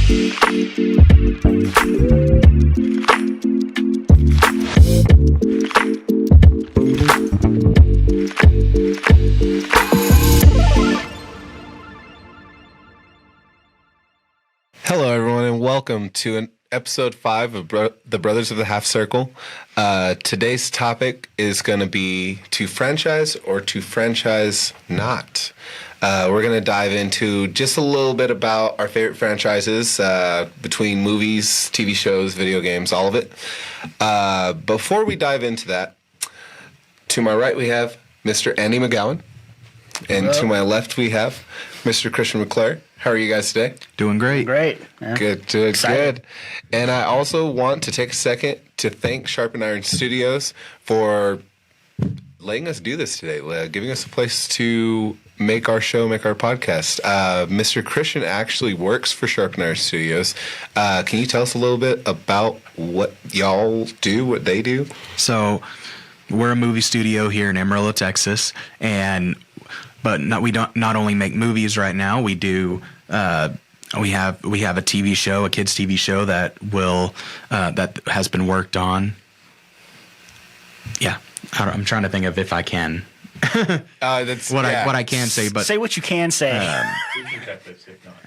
Hello, everyone, and welcome to episode 5 of the Brothers of the Half Circle. Today's topic is going to be to franchise or to franchise not. We're going to dive into just a little bit about our favorite franchises between movies, TV shows, video games, all of it. Before we dive into that, to my right we have Mr. Andy McGowan, and to my left we have Mr. Christian McClure. How are you guys today? Doing great. Great. Yeah. Good. And I also want to take a second to thank Sharpened Iron Studios for letting us do this today, giving us a place to make our show, make our podcast. Mr. Christian actually works for Sharpened Iron Studios. Can you tell us a little bit about what y'all do, what they do? So we're a movie studio here in Amarillo, Texas, but we don't not only make movies right now. We do. We have a TV show, a kids TV show that has been worked on. Yeah, I'm trying to think of if I can. That's what I can say, but say what you can say.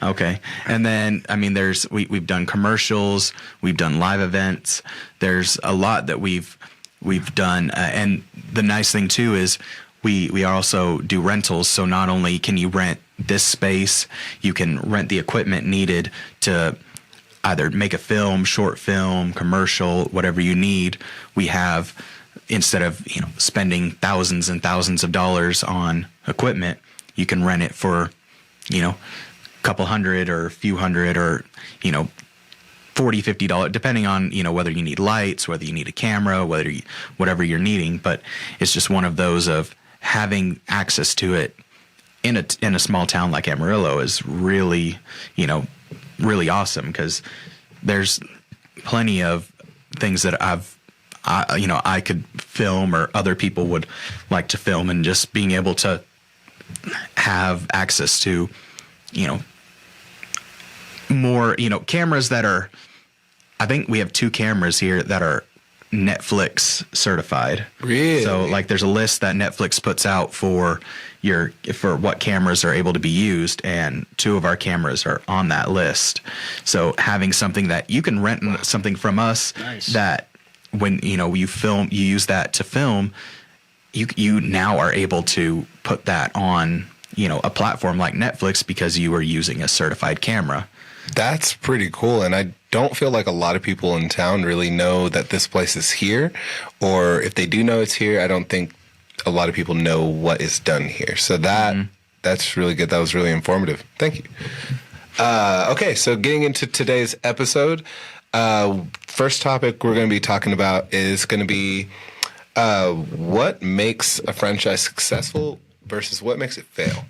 Okay, and then we've done commercials, we've done live events. There's a lot that we've done, and the nice thing too is we also do rentals. So not only can you rent this space, you can rent the equipment needed to either make a film, short film, commercial, whatever you need. We have, instead of spending thousands and thousands of dollars on equipment, you can rent it for a couple hundred or a few hundred or $40, $50, depending on whether you need lights, whether you need a camera, whatever you're needing. But it's just one of those of having access to it in a small town like Amarillo is really really awesome, because there's plenty of things that I could film or other people would like to film, and just being able to have access to more cameras that are, I think we have 2 cameras here that are Netflix certified. Really? So there's a list that Netflix puts out for what cameras are able to be used, and 2 of our cameras are on that list. So having something that you can rent something from us, nice, that when you use that to film, you now are able to put that on a platform like Netflix because you are using a certified camera. That's pretty cool, and I don't feel like a lot of people in town really know that this place is here, or if they do know it's here, I don't think a lot of people know what is done here. So that's really good. That was really informative. Thank you. Okay, so getting into today's episode, first topic we're going to be talking about is going to be what makes a franchise successful versus what makes it fail.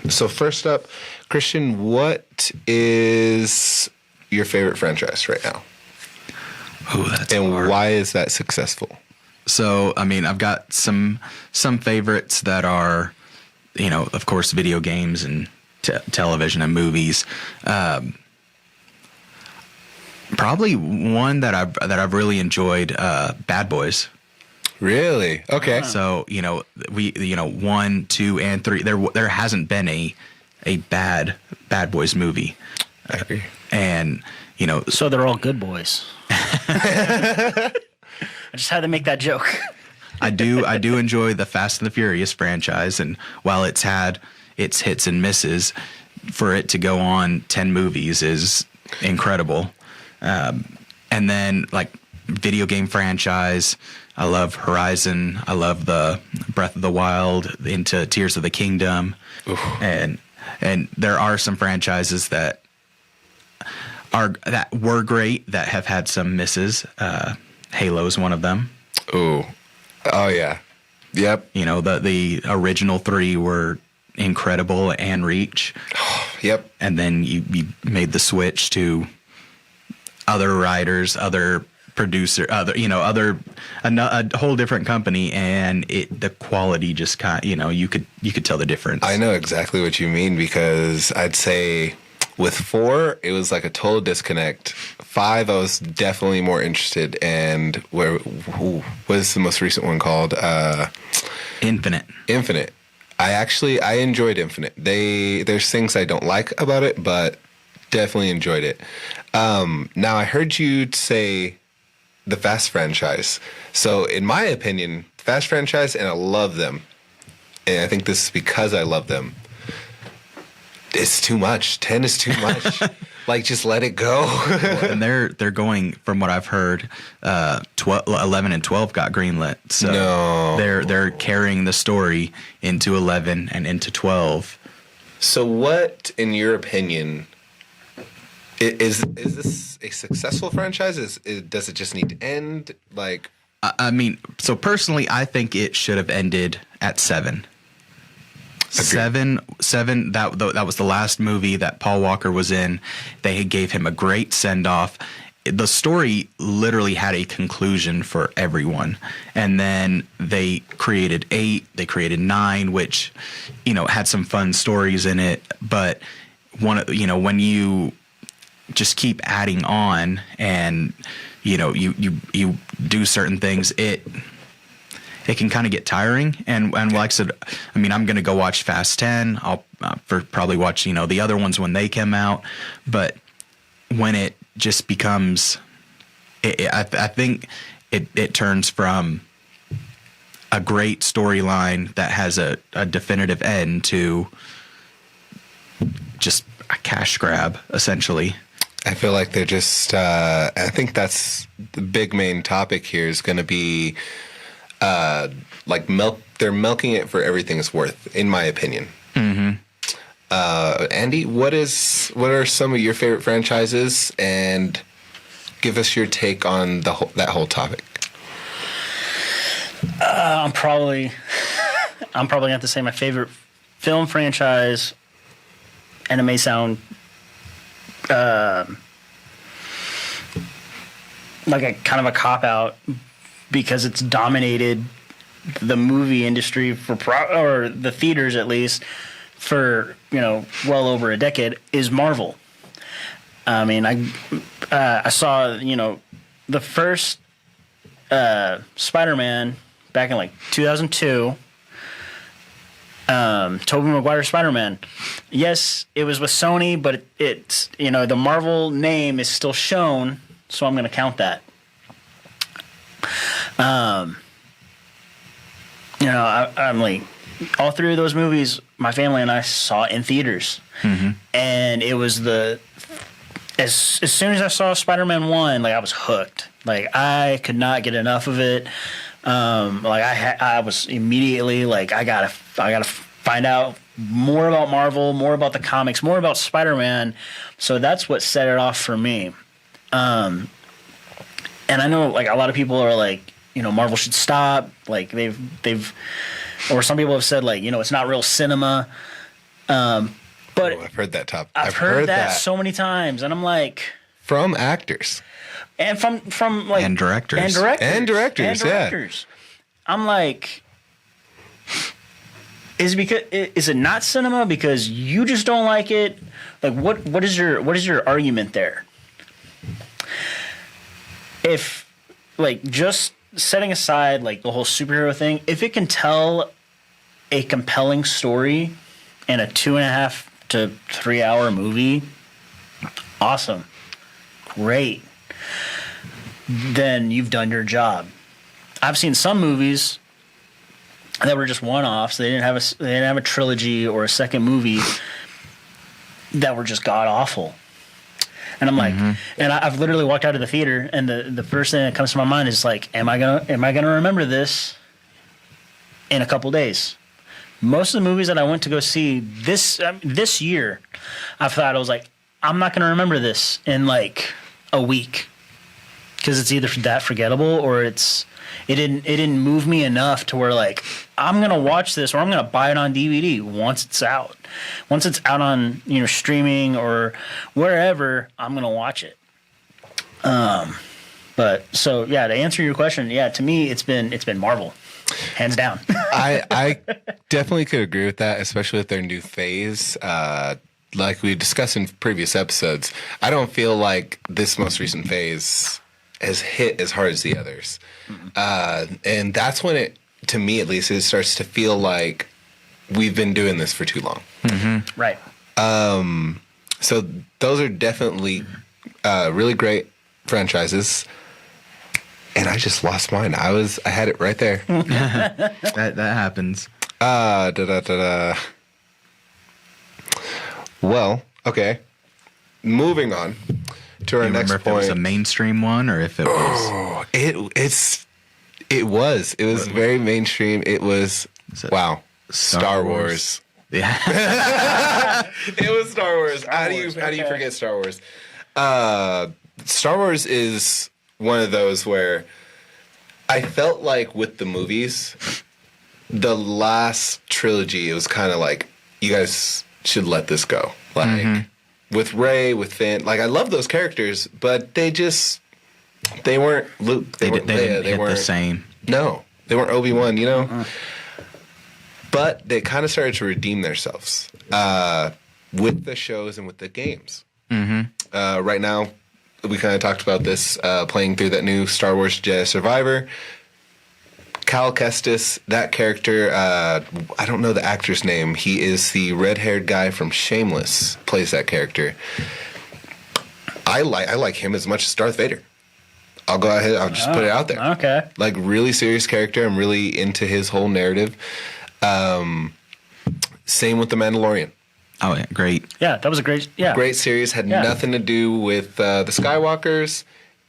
So first up, Christian, what is your favorite franchise right now? Oh, that's and hard. Why is that successful? So, I've got some favorites that are, of course, video games and television and movies. Probably one that I've really enjoyed, Bad Boys. Really? Okay. So, we 1, 2, and 3. There hasn't been a bad Bad Boys movie. I agree. And so they're all good boys. I just had to make that joke. I do enjoy the Fast and the Furious franchise, and while it's had its hits and misses, for it to go on 10 movies is incredible. And then video game franchise, I love Horizon. I love the Breath of the Wild into Tears of the Kingdom. Oof. And there are some franchises that were great that have had some misses. Halo is one of them. Oh yeah. Yep. The original 3 were incredible, and Reach. Yep. And then you made the switch to other writers, other producer, a whole different company, and the quality just you could tell the difference. I know exactly what you mean, because I'd say With 4, it was like a total disconnect. 5, I was definitely more interested. And what is the most recent one called? Infinite. I enjoyed Infinite. There's things I don't like about it, but definitely enjoyed it. Now I heard you say the Fast franchise. So in my opinion, Fast franchise, and I love them, and I think this is because I love them, it's too much. 10 is too much. Like, just let it go. And they're going, from what I've heard, 11 and 12 got greenlit. So No. they're carrying the story into 11 and into 12. So what, in your opinion, is this a successful franchise? Does it just need to end? Like, I mean, so personally, I think it should have ended at 7. Agreed. 7. That was the last movie that Paul Walker was in. They gave him a great send off. The story literally had a conclusion for everyone, and then they created 8. They created 9, which, had some fun stories in it. But when you just keep adding on, and you do certain things, it can kind of get tiring. And like I said, I mean, I'm going to go watch Fast 10. I'll probably watch, the other ones when they come out. But when it just becomes, I think it turns from a great storyline that has a definitive end to just a cash grab, essentially. I feel like they're just, I think that's the big main topic here is going to be, they're milking it for everything it's worth, in my opinion. Mm-hmm. Andy, what are some of your favorite franchises, and give us your take on that whole topic. I'm probably going to have to say my favorite film franchise, and it may sound like a kind of a cop-out because it's dominated the movie industry or the theaters at least for well over a decade, is Marvel. I mean, I saw the first Spider-Man back in like 2002. Tobey Maguire Spider-Man. Yes, it was with Sony, but it's the Marvel name is still shown, so I'm going to count that. I'm like, all 3 of those movies, my family and I saw in theaters, and it was as soon as I saw Spider-Man 1, like I was hooked. Like I could not get enough of it. I was immediately like, I gotta find out more about Marvel, more about the comics, more about Spider-Man. So that's what set it off for me. And I know like a lot of people are like, Marvel should stop. Like they've, or some people have said like, it's not real cinema. But I've heard that I've heard that so many times, and I'm like, from actors. And from like and directors. Yeah. I'm like, is it not cinema because you just don't like it? Like what is your argument there? If like just setting aside like the whole superhero thing, if it can tell a compelling story in a 2.5 to 3 hour movie, awesome, great. Then you've done your job. I've seen some movies that were just one-offs. They didn't have a trilogy or a second movie that were just god awful. And I'm like, and I've literally walked out of the theater, and the first thing that comes to my mind is like, am I gonna remember this in a couple days? Most of the movies that I went to go see this year, I thought I was like, I'm not gonna remember this in like a week. Because it's either that forgettable or it didn't move me enough to where like I'm gonna watch this or I'm gonna buy it on DVD once it's out on streaming or wherever. I'm gonna watch it. But so yeah, to answer your question, yeah, to me it's been Marvel, hands down. I definitely could agree with that, especially with their new phase. like we discussed in previous episodes, I don't feel like this most recent phase has hit as hard as the others. And that's when it, to me at least, it starts to feel like we've been doing this for too long. Right. So those are definitely really great franchises. And I just lost mine. I had it right there. That happens. Well, okay. Moving on to our You next remember if point. it was a mainstream one or if it was... It was very mainstream. It was wow. Star Wars. Yeah. It was Star Wars. How do you forget Star Wars? Star Wars is one of those where I felt like with the movies, the last trilogy, it was kind of like, you guys should let this go. Like with Rey, with Finn, like I love those characters, but they weren't Luke. They weren't didn't Leia. hit the same. No, they weren't Obi-Wan, you know? But they kind of started to redeem themselves with the shows and with the games. Right now, we kind of talked about this playing through that new Star Wars Jedi Survivor. Cal Kestis, that character, I don't know the actor's name. He is the red-haired guy from Shameless, plays that character. I like him as much as Darth Vader. I'll go ahead. I'll just put it out there. Okay. Like, really serious character. I'm really into his whole narrative. Same with The Mandalorian. Oh, yeah, great. Yeah, that was a great. Yeah. Great series. Had nothing to do with the Skywalkers,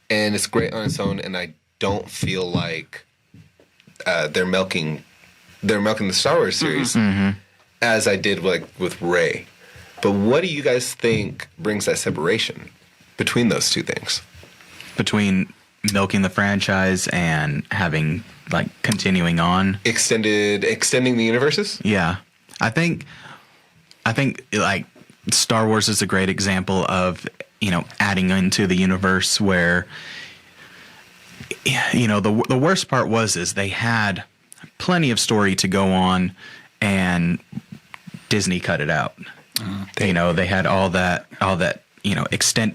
and it's great on its own. And I don't feel like they're milking the Star Wars series as I did with Rey. But what do you guys think brings that separation between those two things? Between milking the franchise and having, like, continuing on. Extending the universes? Yeah. I think like Star Wars is a great example of, you know, adding into the universe where, you know, the worst part is they had plenty of story to go on and Disney cut it out. You know, they had all that, you know,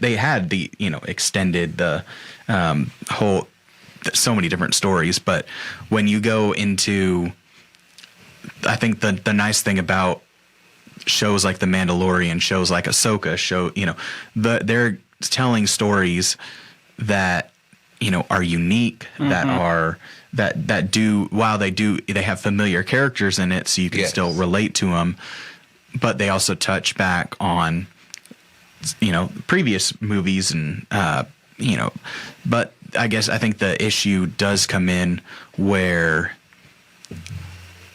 they had the, you know, extended the whole, so many different stories. But when you go into, I think the nice thing about shows like The Mandalorian, shows like Ahsoka, you know, they're telling stories that, you know, are unique, that are, that do, while they have familiar characters in it, so you can still relate to them, but they also touch back on, you know, previous movies and, you know, but I think the issue does come in where,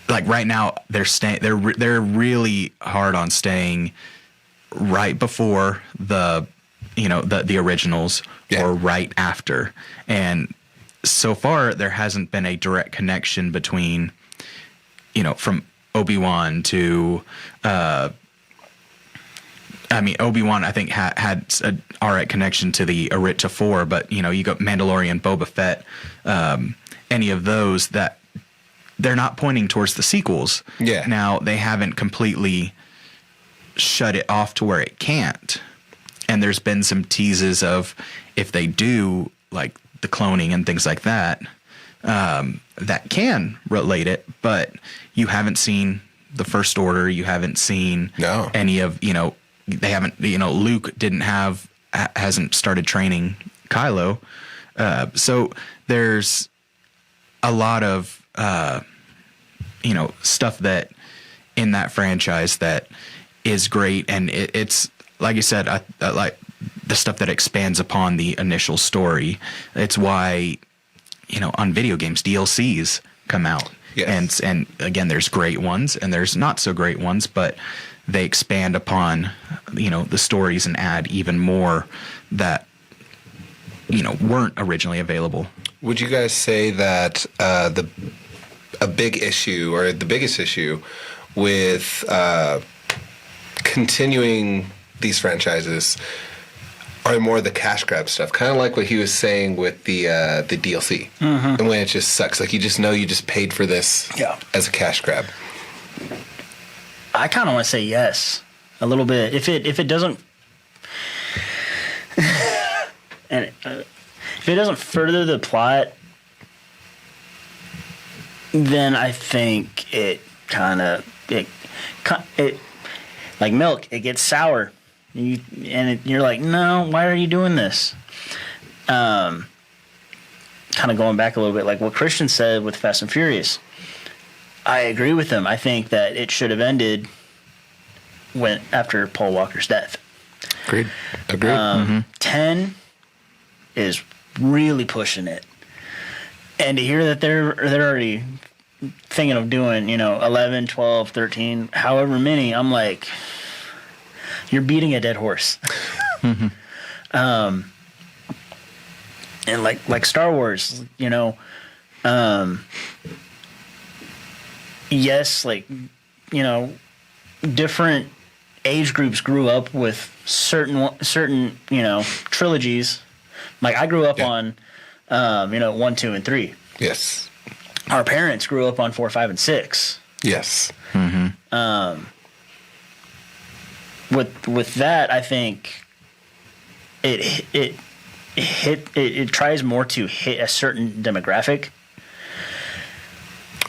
like right now, they're really hard on staying right before the, you know, the originals or right after, and so far there hasn't been a direct connection between, you know, from Obi-Wan to, Obi-Wan I think had an alright connection to to 4, but you know, you got Mandalorian, Boba Fett, any of those that. They're not pointing towards the sequels. Yeah. Now, they haven't completely shut it off to where it can't. And there's been some teases of if they do, like, the cloning and things like that, that can relate it. But you haven't seen the First Order. You haven't seen any of, you know, they haven't, you know, Luke hasn't started training Kylo. So there's a lot of, you know, stuff that in that franchise that is great, and it's like you said, I like the stuff that expands upon the initial story. It's why, you know, on video games DLCs come out, and again, there's great ones and there's not so great ones, but they expand upon, you know, the stories and add even more that, you know, weren't originally available. Would you guys say that a big issue or the biggest issue with continuing these franchises are more the cash grab stuff, kind of like what he was saying with the DLC, and when it just sucks, like you just know you just paid for this as a cash grab? I kind of want to say yes. a little bit. If it doesn't, and if it doesn't further the plot, then I think it like milk, it gets sour. You're like, no, why are you doing this? Kind of going back a little bit, like what Christian said with Fast and Furious. I agree with him. I think that it should have ended after Paul Walker's death. Agreed. 10 is really pushing it. And to hear that they're already thinking of doing, 11, 12, 13, however many, I'm like, you're beating a dead horse. And like Star Wars, yes, different age groups grew up with certain trilogies. Like I grew up on 1, 2, and 3. Yes. Our parents grew up on 4, 5, and 6. Yes. With that, I think it tries more to hit a certain demographic.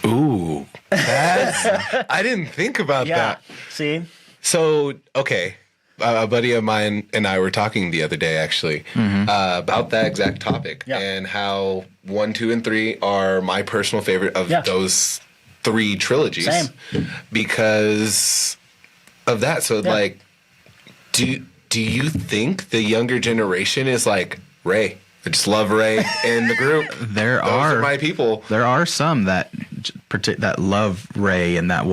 Ooh, I didn't think about that. See? So, okay. A buddy of mine and I were talking the other day, actually, about that exact topic and how 1, 2, and 3 are my personal favorite of those 3 trilogies. Same. Because of that. So, like, do you think the younger generation is like, Ray? I just love Ray and the group. Those are my people. There are some that love Ray and that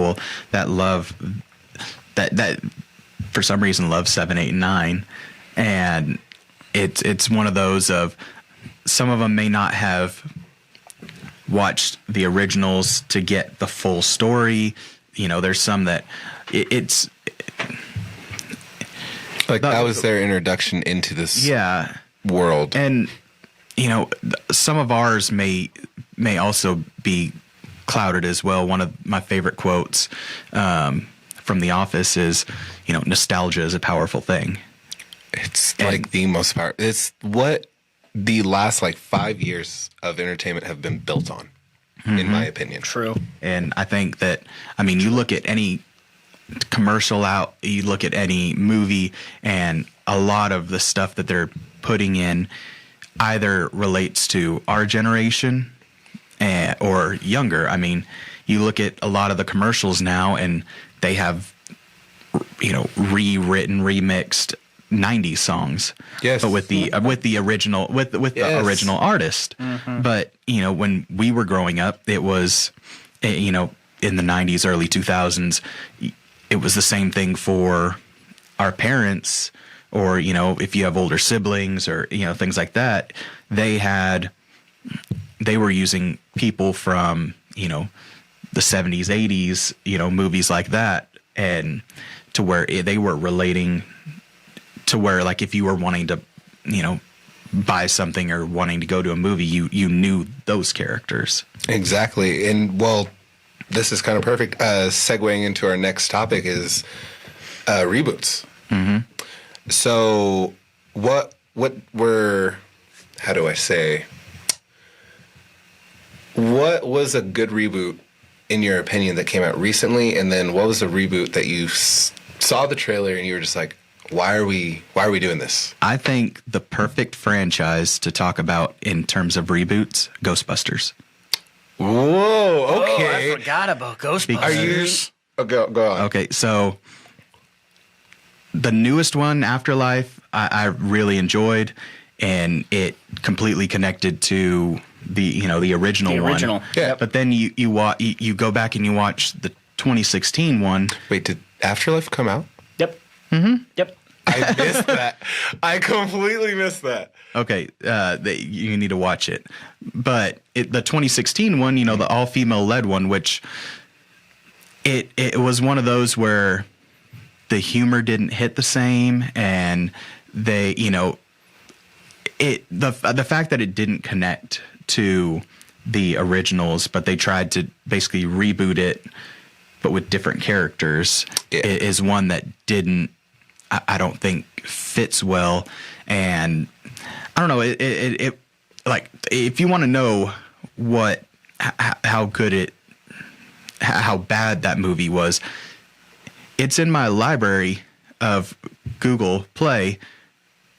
for some reason love 7, 8, and 9, and it's one of those of some of them may not have watched the originals to get the full story. There's some that it's like that was their introduction into this world. And some of ours may also be clouded as well. One of my favorite quotes from The Office is, nostalgia is a powerful thing. It's like the most powerful. It's what the last 5 years of entertainment have been built on, in my opinion. True. And I think that, you look at any commercial out, you look at any movie, and a lot of the stuff that they're putting in either relates to our generation or younger. You look at a lot of the commercials now, and they have, rewritten, remixed 90s songs. Yes. But with the original the original artist. But when we were growing up, it was in the 90s, early 2000s. It was the same thing for our parents, or if you have older siblings or things like that. They were using people from the 70s, 80s, movies like that, and to where they were relating to where, like, if you were wanting to buy something or wanting to go to a movie, you knew those characters. Exactly. And well, this is kind of perfect. Segueing into our next topic is reboots. So what were, how do I say, what was a good reboot in your opinion that came out recently, and then what was a reboot that you saw the trailer and you were just like, why are we doing this? I think the perfect franchise to talk about in terms of reboots, Ghostbusters. Whoa, okay. Oh, I forgot about Ghostbusters. Are you? Oh, go on. Okay, so the newest one, Afterlife, I really enjoyed, and it completely connected to the original one. Yeah. But then you go back and you watch the 2016 one. Wait, did Afterlife come out? Yep. Yep. I missed that. I completely missed that. Okay, you need to watch it. But the 2016 one, the all-female led one, which it was one of those where the humor didn't hit the same, and they, the fact that it didn't connect to the originals, but they tried to basically reboot it but with different characters, is one that didn't, I don't think, fits well. And I don't know, it like, if you want to know how bad that movie was, it's in my library of Google Play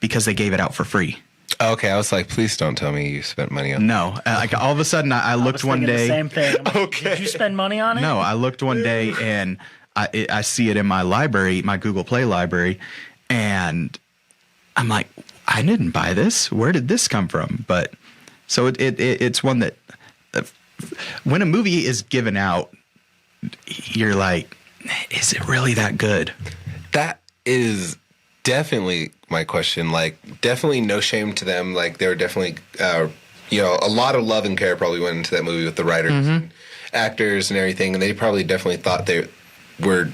because they gave it out for free. Okay, I was like, please don't tell me you spent money on. No, like all of a sudden I looked one day. The same thing. Like, Okay. Did you spend money on it? No, I looked one day and I see it in my library, my Google Play library, and I'm like, I didn't buy this. Where did this come from? But so it's one that when a movie is given out, you're like, is it really that good? That is definitely my question. Like, definitely no shame to them. Like, there were definitely, a lot of love and care probably went into that movie with the writers and actors and everything. And they probably definitely thought they were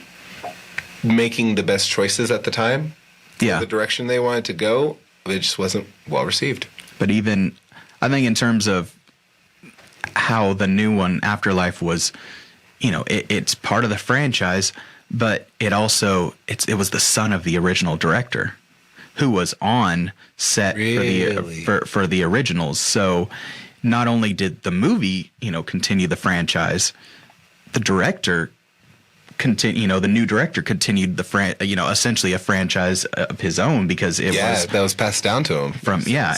making the best choices at the time. Yeah. The direction they wanted to go, it just wasn't well received. But even, I think in terms of how the new one, Afterlife, was, it's part of the franchise, but it also, it was the son of the original director who was on set for the originals. So not only did the movie, continue the franchise, the director the new director continued essentially a franchise of his own, because that was passed down to him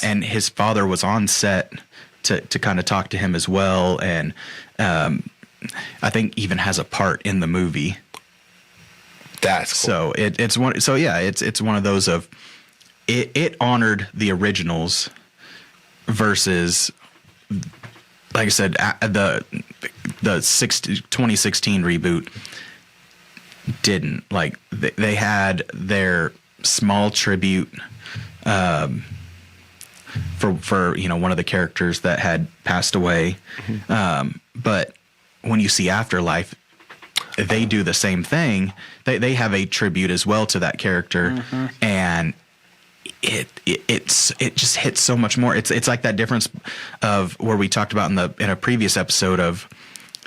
and his father was on set to kind of talk to him as well, and I think even has a part in the movie. That's cool. So it's one. So yeah, it's one of those of it honored the originals versus, like I said, the 2016 reboot didn't. Like they had their small tribute for one of the characters that had passed away, but when you see Afterlife, they do the same thing. They have a tribute as well to that character, and it just hits so much more. It's like that difference of where we talked about in a previous episode of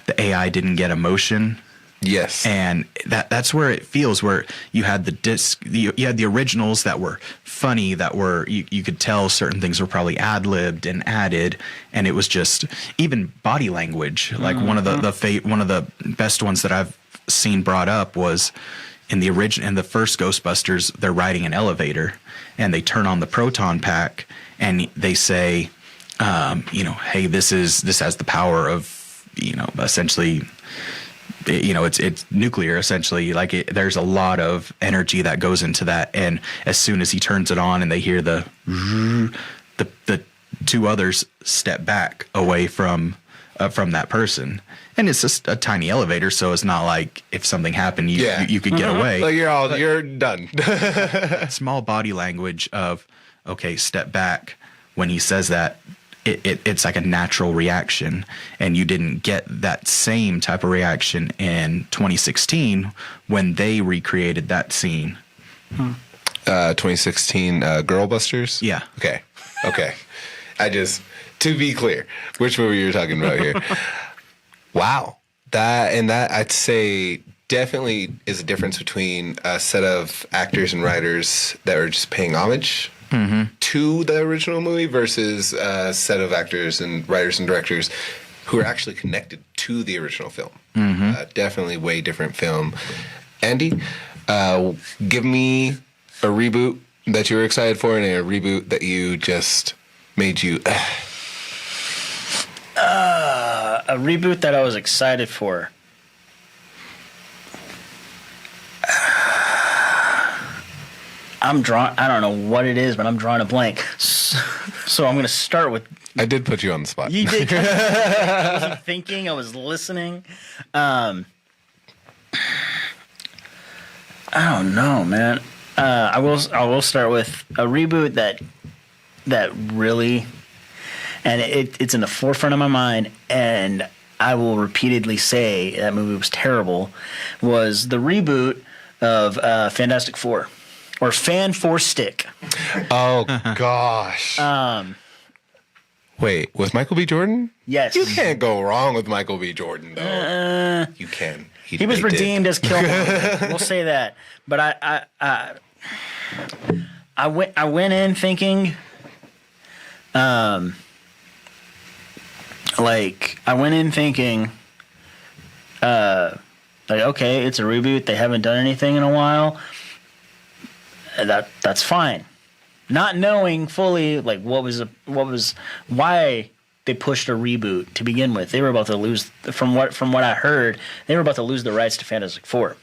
the AI didn't get emotion. Yes, and that's where it feels, where you had you had the originals that were funny, that were you could tell certain things were probably ad-libbed and added, and it was just even body language. Like one of the best ones that I've seen brought up was in the first Ghostbusters. They're riding an elevator and they turn on the proton pack and they say, hey, this has the power of, essentially. It's nuclear, essentially. Like there's a lot of energy that goes into that, and as soon as he turns it on, and they hear the two others step back away from that person, and it's just a tiny elevator, so it's not like if something happened, you could get away. Like you're done. Small body language of step back when he says that. It's like a natural reaction, and you didn't get that same type of reaction in 2016 when they recreated that scene. 2016 Girlbusters? Yeah. Okay. To be clear, which movie you're talking about here. Wow. That I'd say definitely is a difference between a set of actors and writers that are just paying homage to the original movie versus a set of actors and writers and directors who are actually connected to the original film. Definitely way different film. Andy, give me a reboot that you were excited for and a reboot that you just made you... a reboot that I was excited for. I don't know what it is, but I'm drawing a blank. So I'm going to start with... I did put you on the spot. You did. I wasn't thinking. I was listening. I don't know, man. I will start with a reboot that really... And it's in the forefront of my mind, and I will repeatedly say that movie was terrible, was the reboot of Fantastic Four. Or Fan Four Stick. Oh gosh. Wait, with Michael B. Jordan? Yes. You can't go wrong with Michael B. Jordan, though. You can. He was redeemed as Killmonger. We'll say that. But I went in thinking, okay, it's a reboot. They haven't done anything in a while. That's fine. Not knowing fully like why they pushed a reboot to begin with. They were about to lose, from what I heard, they were about to lose the rights to Fantastic Four,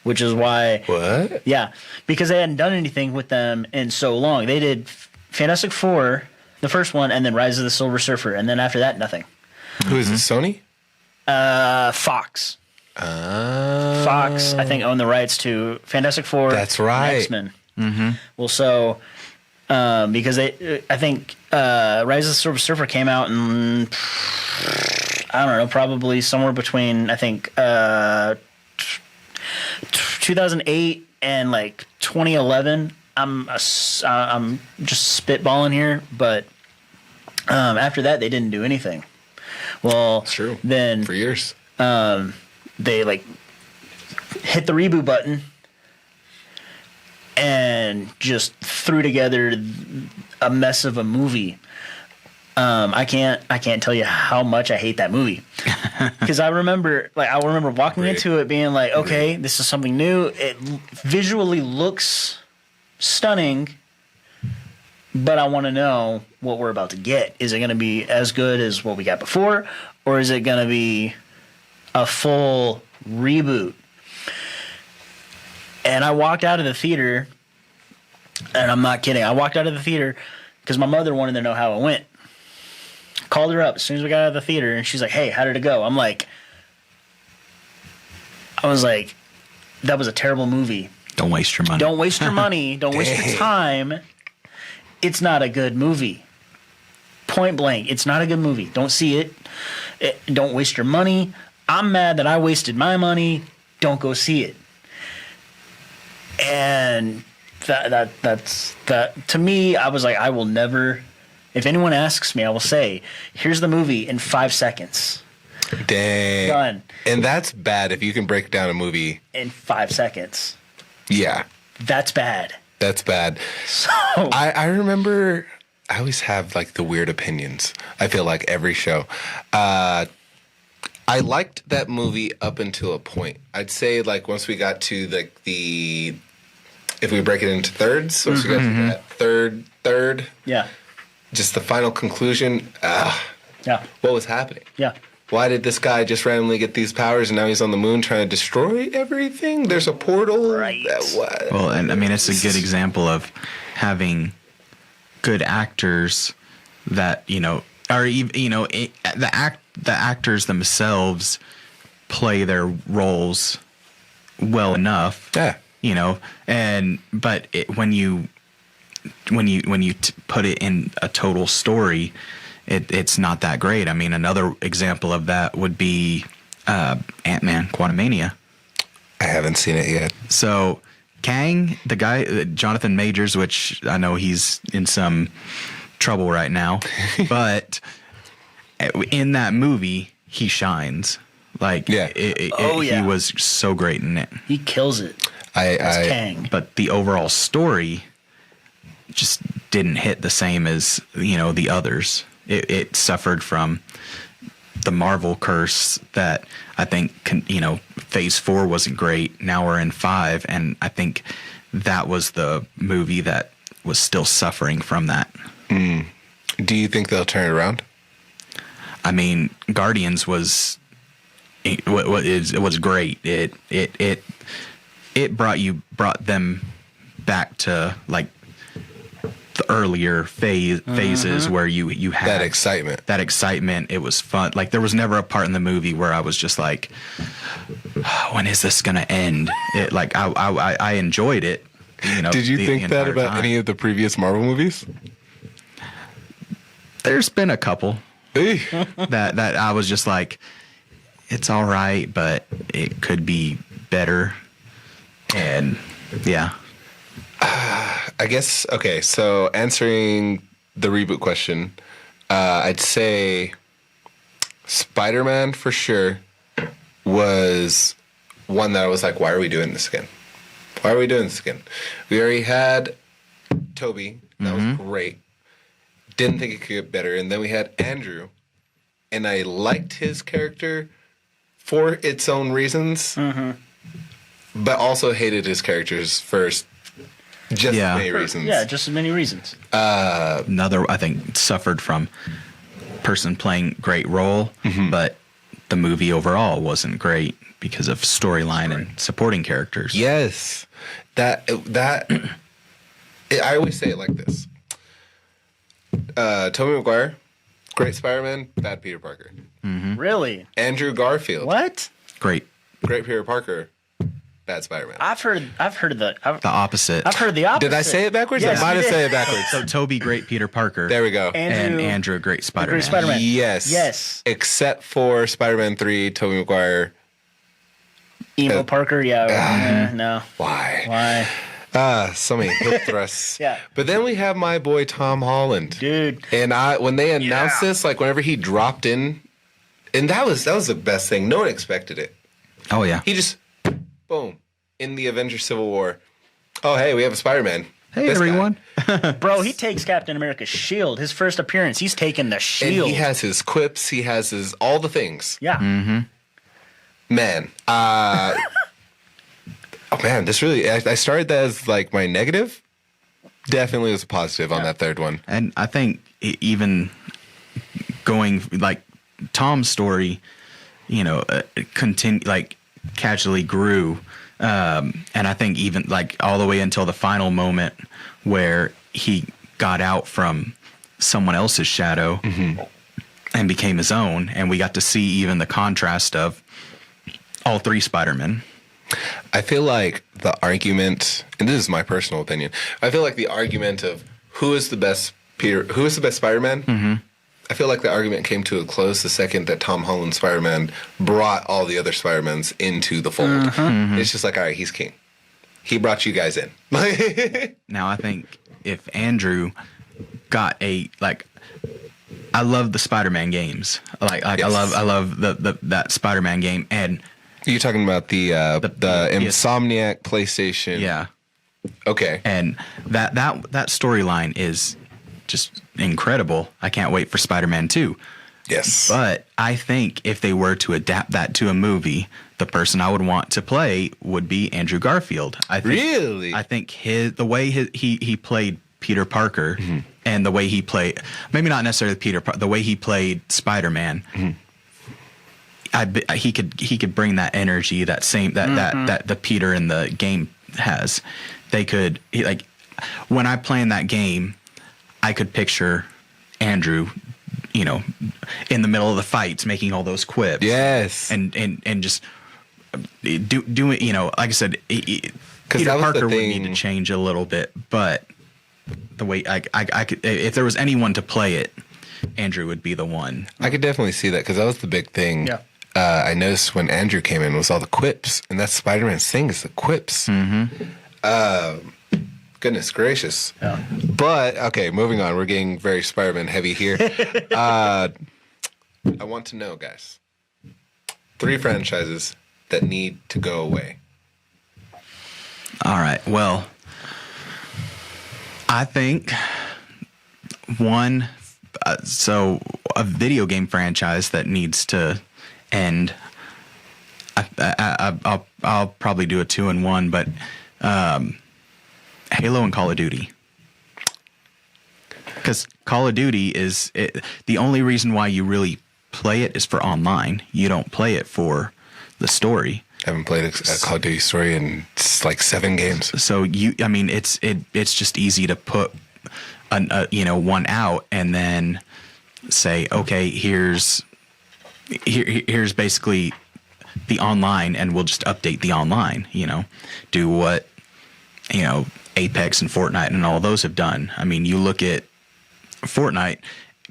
which is why. What? Yeah, because they hadn't done anything with them in so long. They did Fantastic Four, the first one, and then Rise of the Silver Surfer, and then after that, nothing. Who is it? Sony? Fox. Fox, I think, owned the rights to Fantastic Four. That's right. X-Men. Mm-hmm. Well, so because I think Rise of the Silver Surfer came out in, I don't know, probably somewhere between, I think 2008 and like 2011. I'm just spitballing here, but after that they didn't do anything. Well, That's true. Then for years, they like hit the reboot button and just threw together a mess of a movie. I can't tell you how much I hate that movie, because I remember walking into it being like, okay, this is something new. It visually looks stunning, but I want to know what we're about to get. Is it going to be as good as what we got before, or is it going to be a full reboot? And I walked out of the theater, and I'm not kidding. I walked out of the theater because my mother wanted to know how it went. Called her up as soon as we got out of the theater, and she's like, hey, how did it go? I was like, that was a terrible movie. Don't waste your money. Don't waste your money. Don't waste your time. It's not a good movie. Point blank, it's not a good movie. Don't see it. Don't waste your money. I'm mad that I wasted my money. Don't go see it. And that's to me, I was like, I will never. If anyone asks me, I will say, here's the movie in 5 seconds. Dang. Done. And that's bad if you can break down a movie in 5 seconds. Yeah. That's bad. That's bad. So I remember I always have like the weird opinions. I feel like every show. I liked that movie up until a point. I'd say like once we got to the if we break it into thirds, once we got to that third. Yeah. Just the final conclusion. Yeah. What was happening? Yeah. Why did this guy just randomly get these powers and now he's on the moon trying to destroy everything? There's a portal. Right. Well, and I mean, it's a good example of having good actors that, or even, the actors themselves play their roles well enough. Yeah. But when you put it in a total story, it's not that great. I mean, another example of that would be Ant-Man: Quantumania. I haven't seen it yet. So Kang, the guy, Jonathan Majors, which I know he's in some trouble right now, but in that movie, he shines. Like, he was so great in it. He kills it. That's Kang. But the overall story just didn't hit the same as, the others. It suffered from the Marvel curse that I think, Phase 4 wasn't great. Now we're in 5, and I think that was the movie that was still suffering from that. Mm. Do you think they'll turn it around? I mean, Guardians was great. It brought them back to like the earlier phases where you had that excitement. That excitement. It was fun. Like there was never a part in the movie where I was just like, when is this gonna end? I enjoyed it. Did you think that about any of the previous Marvel movies? There's been a couple that I was just like, it's all right, but it could be better. And yeah. I guess, okay, so answering the reboot question, I'd say Spider-Man for sure was one that I was like, why are we doing this again? Why are we doing this again? We already had Toby. That was great. Didn't think it could get better. And then we had Andrew. And I liked his character for its own reasons. But also hated his characters for just as many reasons. Yeah, just as many reasons. Another, I think, suffered from person playing great role, but the movie overall wasn't great because of storyline and supporting characters. Yes. I always say it like this. Tobey Maguire, great Spider-Man, bad Peter Parker. Really? Andrew Garfield, What? Great. great Peter Parker, bad Spider-Man. I've heard The opposite. I've heard the opposite. Did I say it backwards? Yes, I might you have did. said it backwards. So Toby, great Peter Parker. There we go. And Andrew, great Spider-Man. Great Spider-Man. Yes. Yes. Except for Spider-Man 3, Tobey Maguire. Emo Parker, no. Why? Why? So many hip thrusts. Yeah. But then we have my boy Tom Holland. Dude. And when they announced this, like whenever he dropped in, and that was the best thing. No one expected it. Oh, yeah. He just, boom, in the Avengers Civil War. Oh, hey, we have a Spider-Man. Hey, This guy. everyone. Bro, he takes Captain America's shield. His first appearance, he's taking the And shield. he has his quips. He has his all the things. Yeah. Man. Oh, man, this really, I started that as like my negative. Definitely was a positive on that third one. And I think even going, like, Tom's story, casually grew. And I think even like all the way until the final moment where he got out from someone else's shadow and became his own. And we got to see even the contrast of all three Spider-Men. I feel like the argument, and this is my personal opinion, I feel like the argument of who is the best Spider-Man, I feel like the argument came to a close the second that Tom Holland's Spider-Man brought all the other Spider-Mans into the fold. It's just like, all right, he's king. He brought you guys in. Now, I think if Andrew got I love the Spider-Man games. Yes. I love that Spider-Man game. And you're talking about the Insomniac PlayStation. yeah. Okay. And that storyline is just incredible. I can't wait for Spider-Man 2. Yes. But I think if they were to adapt that to a movie, the person I would want to play would be Andrew Garfield. Really? I think the way he played Peter Parker and the way he played, maybe not necessarily the way he played Spider-Man, he could bring that energy, that same that the Peter in the game has. When I play in that game, I could picture Andrew, in the middle of the fights, making all those quips. Yes. And just doing, like I said, Peter that was Parker the would need to change a little bit, but the way I could, if there was anyone to play it, Andrew would be the one. I could definitely see that because that was the big thing. Yeah. I noticed when Andrew came in was all the quips, and that's Spider-Man's thing is the quips. Goodness gracious. Yeah. But, okay, moving on. We're getting very Spider-Man heavy here. I want to know, guys, 3 franchises that need to go away. All right. Well, I think one, a video game franchise that needs to end. I'll probably do a 2 in 1, but Halo and Call of Duty. Because Call of Duty the only reason why you really play it is for online. You don't play it for the story. I haven't played a Call of Duty story in like 7 games. So it's just easy to put one out and then say, okay, here's basically the online, and we'll just update the online. Do what Apex and Fortnite and all those have done. I mean, you look at Fortnite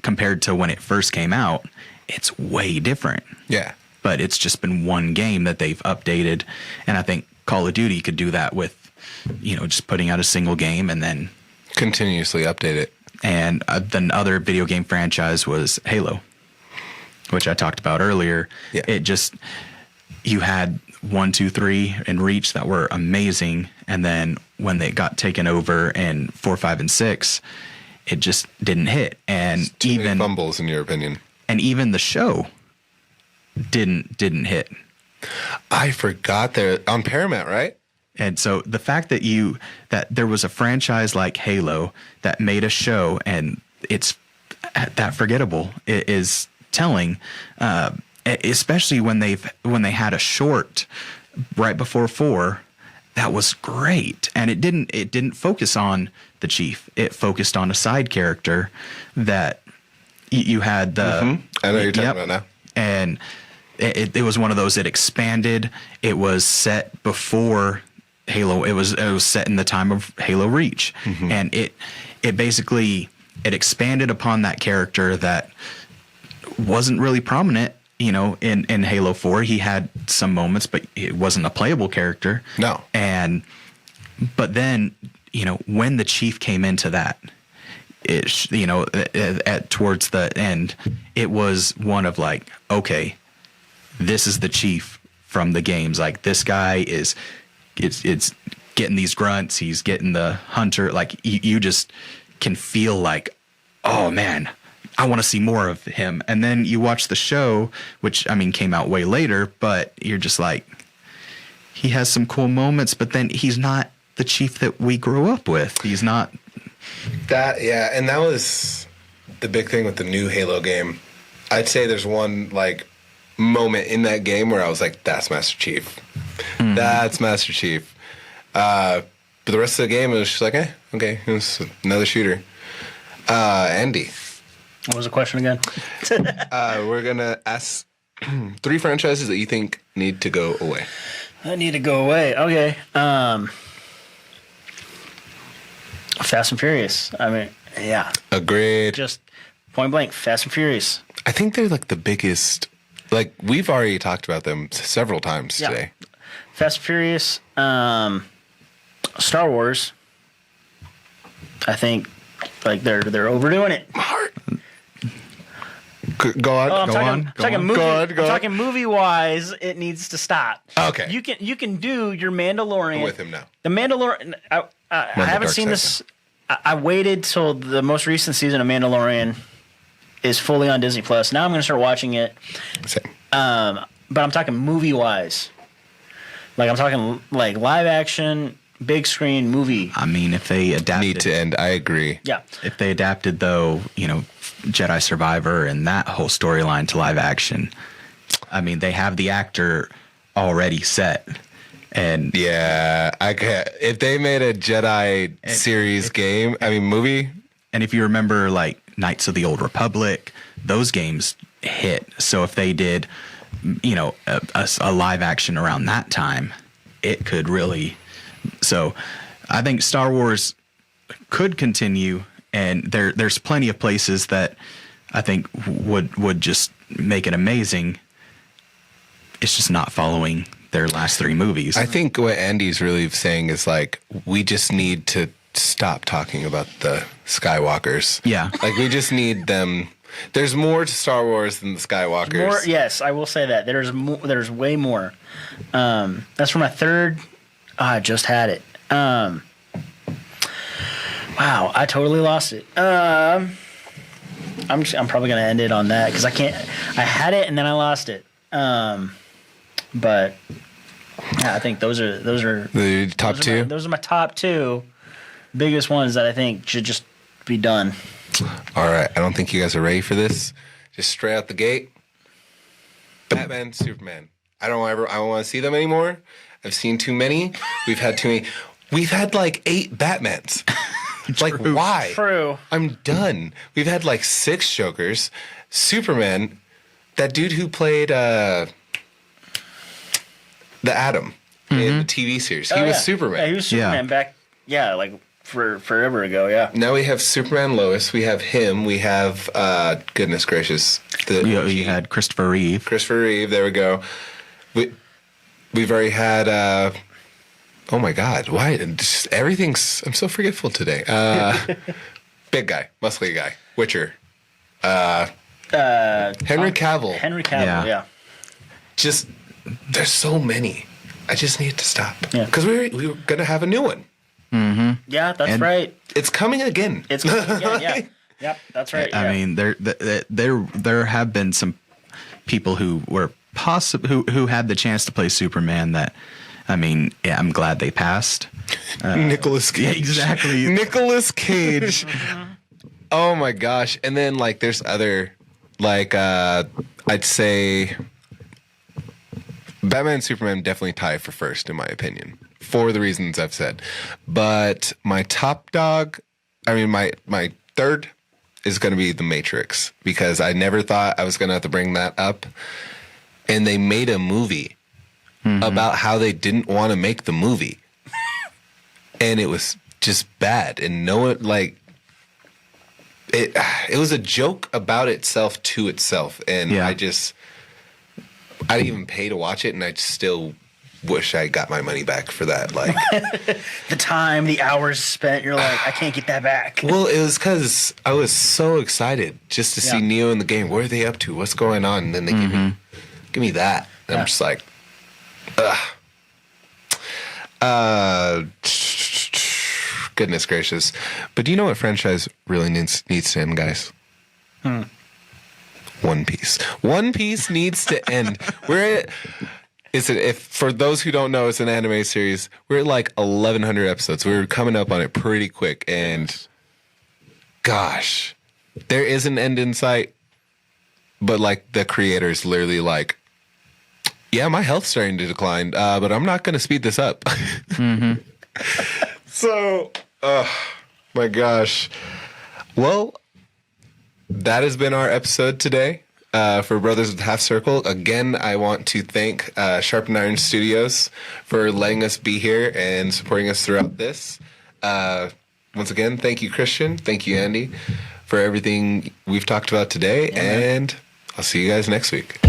compared to when it first came out, it's way different. Yeah. But it's just been one game that they've updated. And I think Call of Duty could do that with, just putting out a single game and then Continuously update it. And the other video game franchise was Halo, which I talked about earlier. Yeah. It just, you had 1, 2, 3 and Reach that were amazing. And then when they got taken over in 4, 5, and 6, it just didn't hit. And Too many fumbles, in your opinion. And even the show didn't hit. I forgot they're on Paramount, right? And so the fact that there was a franchise like Halo that made a show and it's that forgettable is telling, especially when they had a short right before 4 that was great, and it didn't focus on the Chief. It focused on a side character that you had the. I know what you're talking about now. And it was one of those that expanded. It was set before Halo. It was set in the time of Halo Reach, and it basically expanded upon that character that wasn't really prominent. In Halo 4, he had some moments, but it wasn't a playable character. No. But then, when the Chief came into that, towards the end, it was one of like, okay, this is the Chief from the games. Like, this guy it's getting these grunts. He's getting the hunter. Like, you just can feel like, oh man, I want to see more of him. And then you watch the show, which came out way later, but you're just like, he has some cool moments, but then he's not the Chief that we grew up with. He's not that. Yeah. And that was the big thing with the new Halo game. I'd say there's one like moment in that game where I was like, that's Master Chief. That's Master Chief. But the rest of the game, it was just like, okay, it was another shooter. Andy. What was the question again? We're going to ask 3 franchises that you think need to go away. That need to go away. Okay. Fast and Furious. Yeah. Agreed. Just point blank, Fast and Furious. I think they're like the biggest. Like, we've already talked about them several times today. Fast and Furious. Star Wars. I think like they're overdoing it. Go on. I'm talking movie wise. It needs to stop. Okay. You can do your Mandalorian. I'm with him now. The Mandalorian. I haven't seen this. I waited till the most recent season of Mandalorian is fully on Disney Plus. Now I'm going to start watching it. Same. But I'm talking movie wise. Like, I'm talking like live action, big screen movie. If they adapted, Need to end. I agree. Yeah. If they adapted, though, Jedi Survivor and that whole storyline to live action, they have the actor already set. And yeah, I can't. If they made a Jedi series game, movie. And if you remember, like Knights of the Old Republic, those games hit. So if they did, a live action around that time, it could really. So I think Star Wars could continue, and there's plenty of places that I think would just make it amazing. It's just not following their last 3 movies. I think what Andy's really saying is like, we just need to stop talking about the Skywalkers. Yeah. Like, we just need them. There's more to Star Wars than the Skywalkers. More, yes, I will say that. There's way more. That's for my 3rd. I just had it. Wow, I totally lost it. I'm probably gonna end it on that because I can't. I had it and then I lost it. But yeah, I think those are the top 2. Those are my top 2 biggest ones that I think should just be done. All right, I don't think you guys are ready for this. Just straight out the gate. Batman, Superman. I don't want to see them anymore. I've seen too many. We've had too many. We've had like 8 Batmans. Like, why? True. I'm done. We've had like 6 Jokers. Superman, that dude who played the Atom in the TV series. He was Superman. Yeah, he was Superman back. Yeah, like forever ago. Yeah. Now we have Superman, Lois. We have him. We have goodness gracious. You had Christopher Reeve. There we go. We've already had. Oh my God! Why? Just everything's. I'm so forgetful today. Big guy, muscly guy, Witcher. Henry Cavill. Henry Cavill, yeah. Just there's so many. I just need to stop because Yeah. we were gonna have a new one. Yeah, that's And- right. It's coming again. It's yeah. Yep, that's right. I mean, there have been some people who were who had the chance to play Superman that, I mean, yeah, I'm glad they passed. Nicolas Cage. Yeah, exactly. Nicolas Cage. Oh my gosh. And then like there's other like I'd say Batman and Superman definitely tie for first in my opinion. For the reasons I've said. But my top dog, I mean my third is going to be The Matrix because I never thought I was going to have to bring that up. And they made a movie about how they didn't want to make the movie. And it was just bad. And no one, like, it was a joke about itself to itself. And Yeah. I didn't even pay to watch it. And I still wish I got my money back for that. Like, The time, the hours spent, you're like, I can't get that back. well, it was because I was so excited just to see Yeah. Neo in the game. What are they up to? What's going on? And then they give me that. And I'm just like, ugh. Goodness gracious. But do you know what franchise really needs to end, guys? One Piece. One Piece needs to end. If for those who don't know, it's an anime series. We're at like 1,100 episodes. We're coming up on it pretty quick. And gosh, there is an end in sight. But like the creator's literally like, yeah, my health's starting to decline, but I'm not going to speed this up. So, my gosh. Well, that has been our episode today for Brothers of the Half Circle. Again, I want to thank Sharpened Iron Studios for letting us be here and supporting us throughout this. Once again, thank you, Christian. Thank you, Andy, for everything we've talked about today. Yeah, man. And I'll see you guys next week.